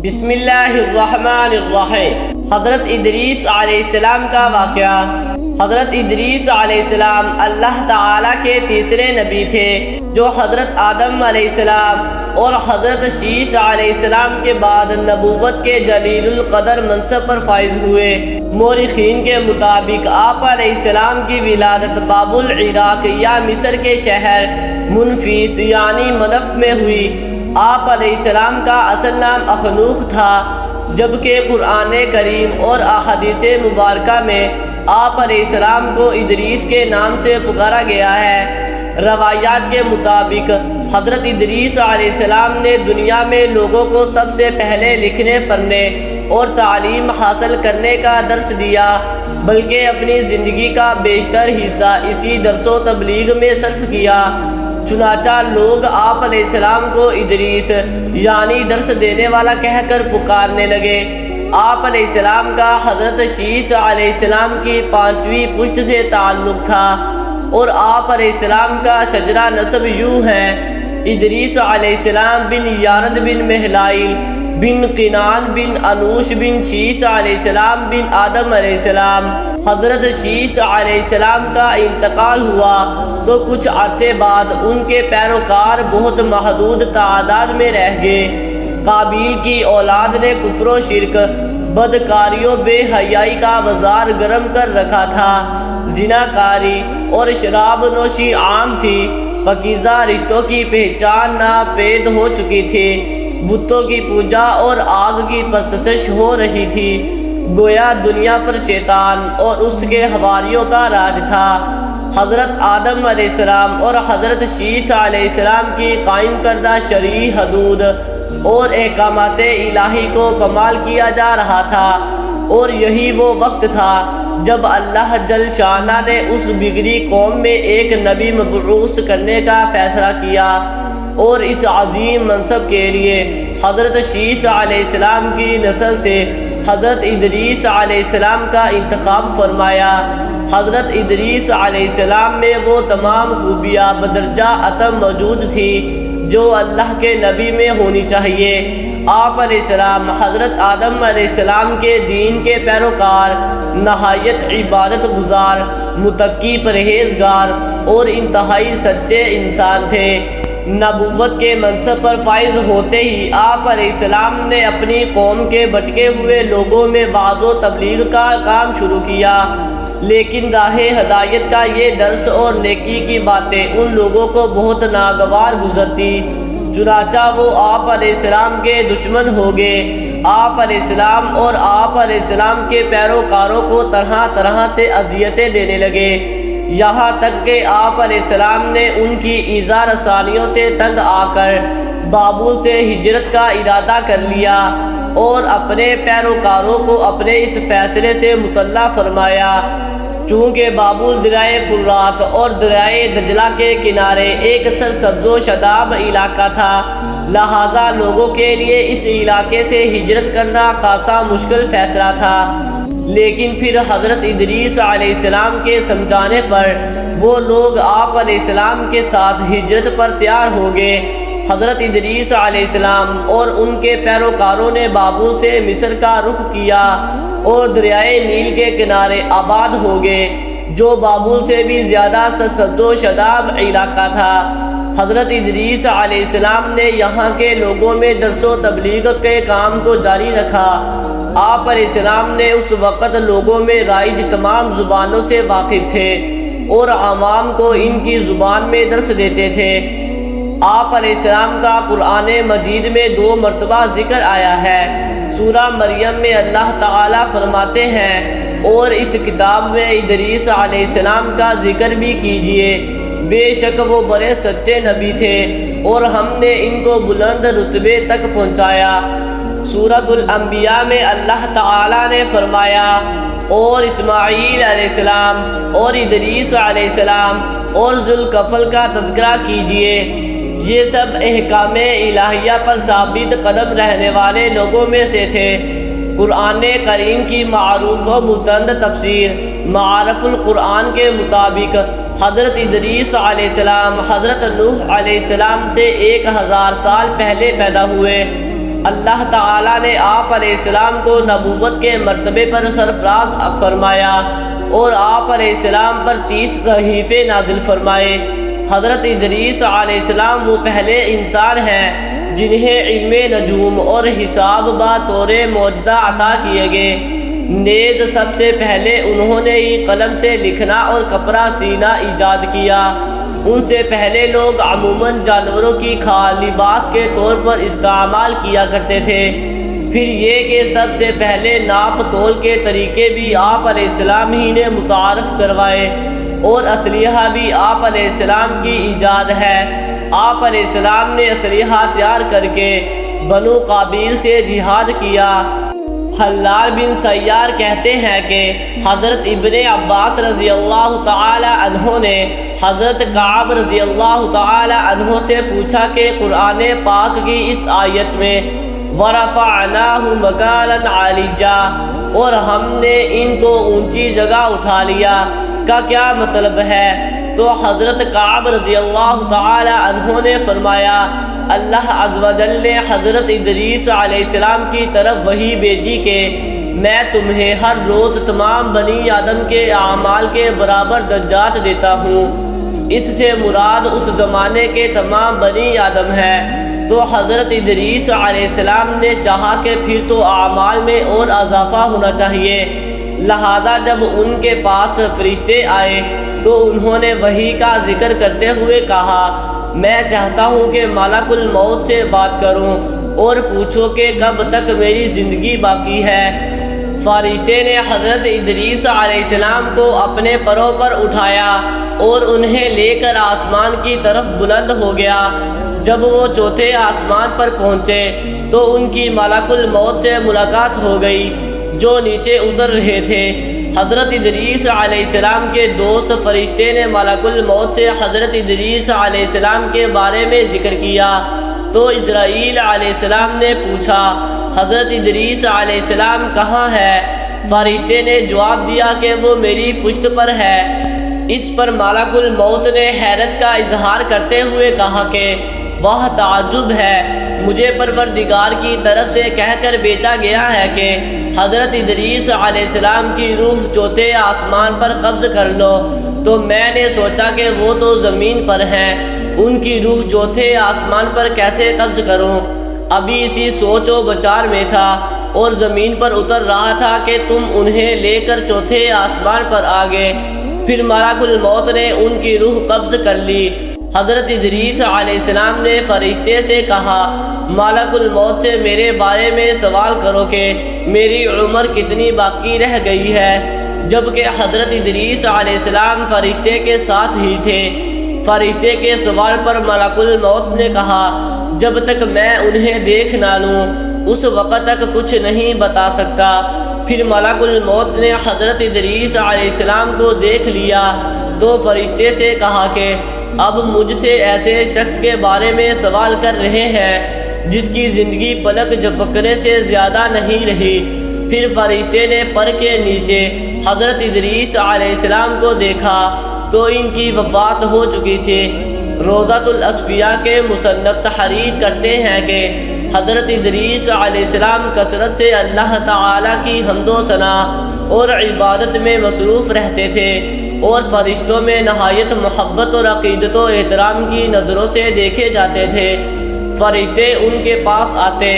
بسم اللہ الرحمن الرحیم۔ حضرت ادریس علیہ السلام کا واقعہ۔ حضرت ادریس علیہ السلام اللہ تعالیٰ کے تیسرے نبی تھے جو حضرت آدم علیہ السلام اور حضرت شیث علیہ السلام کے بعد نبوت کے جلیل القدر منصب پر فائز ہوئے۔ مورخین کے مطابق آپ علیہ السلام کی ولادت بابل عراق یا مصر کے شہر منفیس یعنی منف میں ہوئی۔ آپ علیہ السلام کا اصل نام اخنوخ تھا، جبکہ قرآن کریم اور احادیث مبارکہ میں آپ علیہ السلام کو ادریس کے نام سے پکارا گیا ہے۔ روایات کے مطابق حضرت ادریس علیہ السلام نے دنیا میں لوگوں کو سب سے پہلے لکھنے پڑھنے اور تعلیم حاصل کرنے کا درس دیا، بلکہ اپنی زندگی کا بیشتر حصہ اسی درس و تبلیغ میں صرف کیا۔ چنانچہ لوگ آپ علیہ السلام کو ادریس یعنی درس دینے والا کہہ کر پکارنے لگے۔ آپ علیہ السلام کا حضرت شیث علیہ السلام کی 5ویں پشت سے تعلق تھا، اور آپ علیہ السلام کا شجرہ نسب یوں ہے: ادریس علیہ السلام بن یارد بن مہلائیل بن قینان بن انوش بن شیث علیہ السلام بن آدم علیہ السلام۔ حضرت شیث علیہ السلام کا انتقال ہوا تو کچھ عرصے بعد ان کے پیروکار بہت محدود تعداد میں رہ گئے۔ قابیل کی اولاد نے کفر و شرک، بدکاری و بے حیائی کا بازار گرم کر رکھا تھا۔ زنا کاری اور شراب نوشی عام تھی۔ پاکیزہ رشتوں کی پہچان ناپید ہو چکی تھی۔ بتوں کی پوجا اور آگ کی پرستش ہو رہی تھی۔ گویا دنیا پر شیطان اور اس کے حواریوں کا راج تھا۔ حضرت آدم علیہ السلام اور حضرت شیث علیہ السلام کی قائم کردہ شرعی حدود اور احکامات الہی کو پامال کیا جا رہا تھا، اور یہی وہ وقت تھا جب اللہ جل شانہ نے اس بگڑی قوم میں ایک نبی مبعوث کرنے کا فیصلہ کیا، اور اس عظیم منصب کے لیے حضرت شیث علیہ السلام کی نسل سے حضرت ادریس علیہ السلام کا انتخاب فرمایا۔ حضرت ادریس علیہ السلام میں وہ تمام خوبیاں بدرجہ اتم موجود تھی جو اللہ کے نبی میں ہونی چاہیے۔ آپ علیہ السلام حضرت آدم علیہ السلام کے دین کے پیروکار، نہایت عبادت گزار، متقی پرہیزگار اور انتہائی سچے انسان تھے۔ نبوت کے منصب پر فائز ہوتے ہی آپ علیہ السلام نے اپنی قوم کے بھٹکے ہوئے لوگوں میں وعظ و تبلیغ کا کام شروع کیا، لیکن راہ ہدایت کا یہ درس اور نیکی کی باتیں ان لوگوں کو بہت ناگوار گزرتی، چنانچہ وہ آپ علیہ السلام کے دشمن ہو گئے۔ آپ علیہ السلام اور آپ علیہ السلام کے پیروکاروں کو طرح طرح سے اذیتیں دینے لگے، یہاں تک کہ آپ علیہ السلام نے ان کی ایذا رسانیوں سے تنگ آ کر بابل سے ہجرت کا ارادہ کر لیا، اور اپنے پیروکاروں کو اپنے اس فیصلے سے مطلع فرمایا۔ چونکہ بابل دریائے فرات اور دریائے دجلہ کے کنارے ایک سرسبز و شاداب علاقہ تھا، لہٰذا لوگوں کے لیے اس علاقے سے ہجرت کرنا خاصا مشکل فیصلہ تھا۔ لیکن پھر حضرت ادریس علیہ السلام کے سمجھانے پر وہ لوگ آپ علیہ السلام کے ساتھ ہجرت پر تیار ہو گئے۔ حضرت ادریس علیہ السلام اور ان کے پیروکاروں نے بابل سے مصر کا رخ کیا اور دریائے نیل کے کنارے آباد ہو گئے، جو بابل سے بھی زیادہ سرسبز و شاداب علاقہ تھا۔ حضرت ادریس علیہ السلام نے یہاں کے لوگوں میں درس و تبلیغ کے کام کو جاری رکھا۔ آپ علیہ السلام نے اس وقت لوگوں میں رائج تمام زبانوں سے واقف تھے اور عوام کو ان کی زبان میں درس دیتے تھے۔ آپ علیہ السلام کا قرآن مجید میں 2 مرتبہ ذکر آیا ہے۔ سورہ مریم میں اللہ تعالیٰ فرماتے ہیں: اور اس کتاب میں ادریس علیہ السلام کا ذکر بھی کیجیے، بے شک وہ بڑے سچے نبی تھے اور ہم نے ان کو بلند رتبے تک پہنچایا۔ سورۃ الانبیاء میں اللہ تعالیٰ نے فرمایا: اور اسماعیل علیہ السلام اور ادریس علیہ السلام اور ذوالکفل کا تذکرہ کیجیے، یہ سب احکام الہیہ پر ثابت قدم رہنے والے لوگوں میں سے تھے۔ قرآن کریم کی معروف و مستند تفسیر معارف القرآن کے مطابق حضرت ادریس علیہ السلام حضرت نوح علیہ السلام سے 1000 سال پہلے پیدا ہوئے، اللہ تعالیٰ نے آپ علیہ السلام کو نبوت کے مرتبے پر سرفراز فرمایا اور آپ علیہ السلام پر 30 صحیفے نازل فرمائے۔ حضرت ادریس علیہ السلام وہ پہلے انسان ہیں جنہیں علم نجوم اور حساب بطور معجزہ عطا کیے گئے۔ نیز سب سے پہلے انہوں نے ہی قلم سے لکھنا اور کپڑا سینا ایجاد کیا۔ ان سے پہلے لوگ عموماً جانوروں کی کھال لباس کے طور پر استعمال کیا کرتے تھے۔ پھر یہ کہ سب سے پہلے ناپ تول کے طریقے بھی آپ علیہ السلام ہی نے متعارف کروائے اور اسلحہ بھی آپ علیہ السلام کی ایجاد ہے۔ آپ علیہ السلام نے اسلحہ تیار کر کے بنو قابیل سے جہاد کیا۔ حلال بن سیار کہتے ہیں کہ حضرت ابن عباس رضی اللہ تعالی عنہ نے حضرت کعب رضی اللہ تعالی عنہ سے پوچھا کہ قرآن پاک کی اس آیت میں وَرَفَعْنَاهُ مَكَانًا عَلِيًّا اور ہم نے ان کو اونچی جگہ اٹھا لیا کا کیا مطلب ہے؟ تو حضرت کعب رضی اللہ تعالی عنہ نے فرمایا اللہ عز و جل نے حضرت ادریس علیہ السلام کی طرف وحی بھیجی کہ میں تمہیں ہر روز تمام بنی آدم کے اعمال کے برابر درجات دیتا ہوں۔ اس سے مراد اس زمانے کے تمام بنی آدم ہے۔ تو حضرت ادریس علیہ السلام نے چاہا کہ پھر تو اعمال میں اور اضافہ ہونا چاہیے، لہذا جب ان کے پاس فرشتے آئے تو انہوں نے وحی کا ذکر کرتے ہوئے کہا میں چاہتا ہوں کہ ملک الموت سے بات کروں اور پوچھو کہ کب تک میری زندگی باقی ہے۔ فرشتے نے حضرت ادریس علیہ السلام کو اپنے پروں پر اٹھایا اور انہیں لے کر آسمان کی طرف بلند ہو گیا۔ جب وہ چوتھے آسمان پر پہنچے تو ان کی ملک الموت سے ملاقات ہو گئی جو نیچے اتر رہے تھے۔ حضرت ادریس علیہ السلام کے دوست فرشتے نے ملک الموت سے حضرت ادریس علیہ السلام کے بارے میں ذکر کیا تو اسرائیل علیہ السلام نے پوچھا حضرت ادریس علیہ السلام کہاں ہے؟ فرشتے نے جواب دیا کہ وہ میری پشت پر ہے۔ اس پر ملک الموت نے حیرت کا اظہار کرتے ہوئے کہا کہ واہ تعجب ہے، مجھے پروردگار کی طرف سے کہہ کر بھیجا گیا ہے کہ حضرت ادریس علیہ السلام کی روح چوتھے آسمان پر قبض کر لو، تو میں نے سوچا کہ وہ تو زمین پر ہیں، ان کی روح چوتھے آسمان پر کیسے قبض کروں؟ ابھی اسی سوچ و بچار میں تھا اور زمین پر اتر رہا تھا کہ تم انہیں لے کر چوتھے آسمان پر آ گئے۔ پھر ملک الموت نے ان کی روح قبض کر لی۔ حضرت ادریس علیہ السلام نے فرشتے سے کہا ملک الموت سے میرے بارے میں سوال کرو کہ میری عمر کتنی باقی رہ گئی ہے، جبکہ حضرت ادریس علیہ السلام فرشتے کے ساتھ ہی تھے۔ فرشتے کے سوال پر ملک الموت نے کہا جب تک میں انہیں دیکھ نہ لوں اس وقت تک کچھ نہیں بتا سکتا۔ پھر ملک الموت نے حضرت ادریس علیہ السلام کو دیکھ لیا تو فرشتے سے کہا کہ اب مجھ سے ایسے شخص کے بارے میں سوال کر رہے ہیں جس کی زندگی پلک جھپکنے سے زیادہ نہیں رہی۔ پھر فرشتے نے پر کے نیچے حضرت ادریس علیہ السلام کو دیکھا تو ان کی وفات ہو چکی تھی۔ روضۃ الاصفیاء کے مصنف تحریر کرتے ہیں کہ حضرت ادریس علیہ السلام کثرت سے اللہ تعالیٰ کی حمد و ثنا اور عبادت میں مصروف رہتے تھے اور فرشتوں میں نہایت محبت اور عقیدت و احترام کی نظروں سے دیکھے جاتے تھے۔ فرشتے ان کے پاس آتے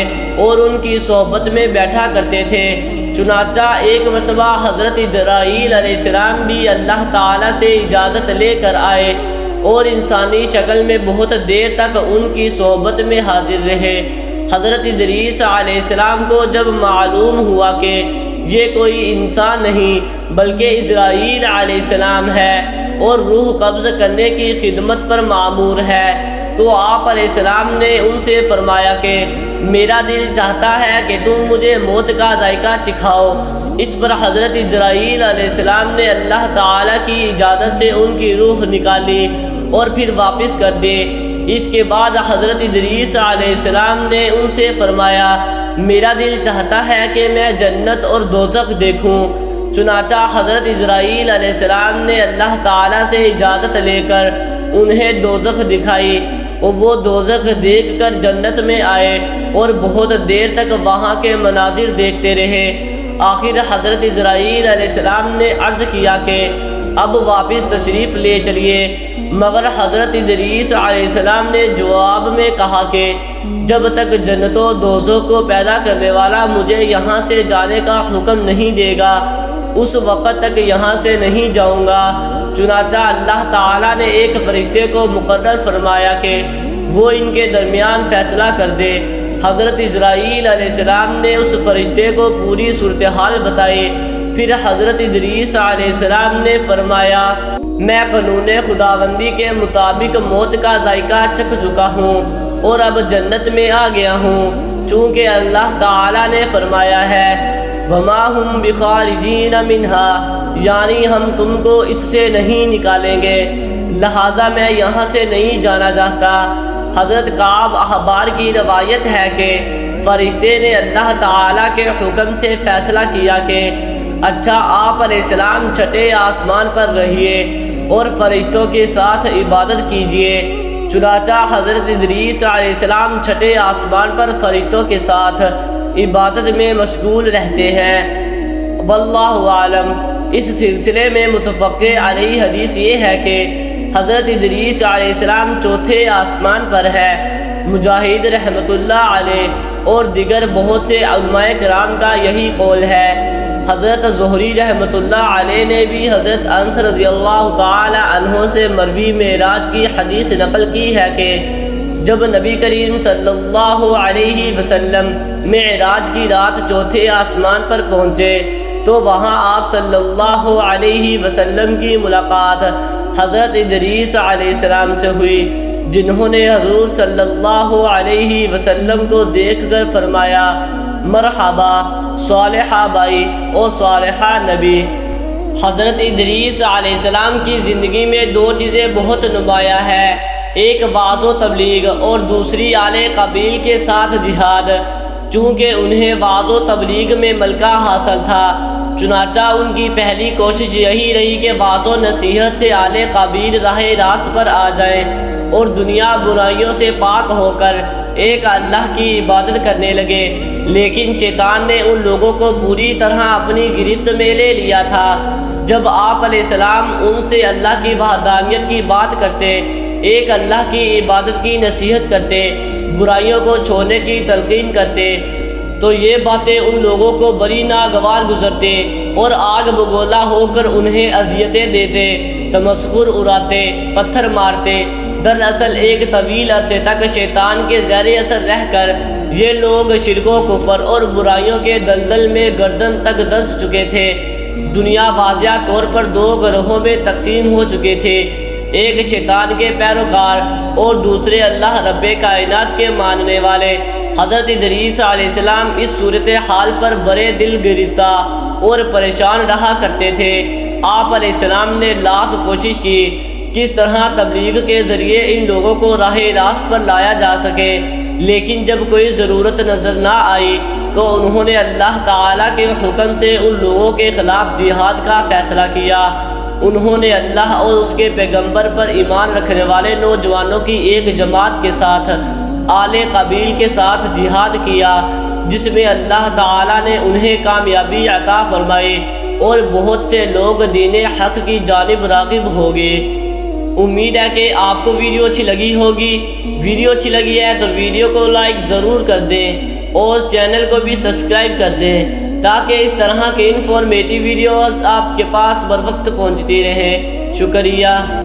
اور ان کی صحبت میں بیٹھا کرتے تھے۔ چنانچہ ایک مرتبہ حضرت جبرائیل علیہ السلام بھی اللہ تعالیٰ سے اجازت لے کر آئے اور انسانی شکل میں بہت دیر تک ان کی صحبت میں حاضر رہے۔ حضرت ادریس علیہ السلام کو جب معلوم ہوا کہ یہ کوئی انسان نہیں بلکہ اسرائیل علیہ السلام ہے اور روح قبض کرنے کی خدمت پر مامور ہے، تو آپ علیہ السلام نے ان سے فرمایا کہ میرا دل چاہتا ہے کہ تم مجھے موت کا ذائقہ چکھاؤ۔ اس پر حضرت اسرائیل علیہ السلام نے اللہ تعالیٰ کی اجازت سے ان کی روح نکالی اور پھر واپس کر دی۔ اس کے بعد حضرت ادریس علیہ السلام نے ان سے فرمایا میرا دل چاہتا ہے کہ میں جنت اور دوزخ دیکھوں۔ چنانچہ حضرت اسرائیل علیہ السلام نے اللہ تعالیٰ سے اجازت لے کر انہیں دوزخ دکھائی۔ اور وہ دوزخ دیکھ کر جنت میں آئے اور بہت دیر تک وہاں کے مناظر دیکھتے رہے۔ آخر حضرت اسرائیل علیہ السلام نے عرض کیا کہ اب واپس تشریف لے چلیے، مگر حضرت ادریس علیہ السلام نے جواب میں کہا کہ جب تک جنت و دوزخ کو پیدا کرنے والا مجھے یہاں سے جانے کا حکم نہیں دے گا اس وقت تک یہاں سے نہیں جاؤں گا۔ چنانچہ اللہ تعالیٰ نے ایک فرشتے کو مقرر فرمایا کہ وہ ان کے درمیان فیصلہ کر دے۔ حضرت اسرائیل علیہ السلام نے اس فرشتے کو پوری صورتحال بتائی۔ پھر حضرت ادریس علیہ السلام نے فرمایا میں قانون خداوندی کے مطابق موت کا ذائقہ چکھ چکا ہوں اور اب جنت میں آ گیا ہوں، چونکہ اللہ تعالیٰ نے فرمایا ہے وَمَا هُمْ بِخَارِجِينَ مِنْهَا، یعنی ہم تم کو اس سے نہیں نکالیں گے، لہٰذا میں یہاں سے نہیں جانا چاہتا۔ حضرت کعب احبار کی روایت ہے کہ فرشتے نے اللہ تعالیٰ کے حکم سے فیصلہ کیا کہ اچھا آپ علیہ السلام چھٹے آسمان پر رہیے اور فرشتوں کے ساتھ عبادت کیجیے۔ چنانچہ حضرت ادریس علیہ السلام چھٹے آسمان پر فرشتوں کے ساتھ عبادت میں مشغول رہتے ہیں۔ واللہ عالم۔ اس سلسلے میں متفق علیہ حدیث یہ ہے کہ حضرت ادریس علیہ السلام چوتھے آسمان پر ہے۔ مجاہد رحمۃ اللہ علیہ اور دیگر بہت سے علماء کرام کا یہی قول ہے۔ حضرت زہری رحمۃ اللہ علیہ نے بھی حضرت انس رضی اللہ تعالی عنہ سے مروی معراج کی حدیث نقل کی ہے کہ جب نبی کریم صلی اللہ علیہ وسلم معراج کی رات چوتھے آسمان پر پہنچے تو وہاں آپ صلی اللہ علیہ وسلم کی ملاقات حضرت ادریس علیہ السلام سے ہوئی، جنہوں نے حضور صلی اللہ علیہ وسلم کو دیکھ کر فرمایا مرحبا صالحہ بھائی اور صالحہ نبی۔ حضرت ادریس علیہ السلام کی زندگی میں دو چیزیں بہت نمایاں ہیں، ایک وعظ و تبلیغ اور دوسری آل قبیل کے ساتھ جہاد، چونکہ انہیں وعظ و تبلیغ میں ملکہ حاصل تھا۔ چنانچہ ان کی پہلی کوشش یہی رہی کہ وعظ و نصیحت سے آل قبیل راہ راست پر آ جائیں اور دنیا برائیوں سے پاک ہو کر ایک اللہ کی عبادت کرنے لگے، لیکن شیطان نے ان لوگوں کو پوری طرح اپنی گرفت میں لے لیا تھا۔ جب آپ علیہ السلام ان سے اللہ کی وحدانیت کی بات کرتے، ایک اللہ کی عبادت کی نصیحت کرتے، برائیوں کو چھوڑنے کی تلقین کرتے، تو یہ باتیں ان لوگوں کو بڑی ناگوار گزرتے اور آگ بگولا ہو کر انہیں اذیتیں دیتے، تمسخر اڑاتے، پتھر مارتے۔ دراصل ایک طویل عرصے تک شیطان کے زیر اثر رہ کر یہ لوگ شرک و کفر اور برائیوں کے دلدل میں گردن تک دھنس چکے تھے۔ دنیا واضح طور پر دو گروہوں میں تقسیم ہو چکے تھے، ایک شیطان کے پیروکار اور دوسرے اللہ رب کائنات کے ماننے والے۔ حضرت ادریس علیہ السلام اس صورتحال پر بڑے دل گرفتہ اور پریشان رہا کرتے تھے۔ آپ علیہ السلام نے لاکھ کوشش کی کس طرح تبلیغ کے ذریعے ان لوگوں کو راہ راست پر لایا جا سکے، لیکن جب کوئی ضرورت نظر نہ آئی تو انہوں نے اللہ تعالیٰ کے حکم سے ان لوگوں کے خلاف جہاد کا فیصلہ کیا۔ انہوں نے اللہ اور اس کے پیغمبر پر ایمان رکھنے والے نوجوانوں کی ایک جماعت کے ساتھ آل قبیل کے ساتھ جہاد کیا، جس میں اللہ تعالیٰ نے انہیں کامیابی عطا فرمائی اور بہت سے لوگ دین حق کی جانب راغب ہو گئے۔ امید ہے کہ آپ کو ویڈیو اچھی لگی ہوگی۔ ویڈیو اچھی لگی ہے تو ویڈیو کو لائک ضرور کر دیں اور چینل کو بھی سبسکرائب کر دیں تاکہ اس طرح کے انفارمیٹیو ویڈیوز آپ کے پاس بر وقت پہنچتی رہیں۔ شکریہ۔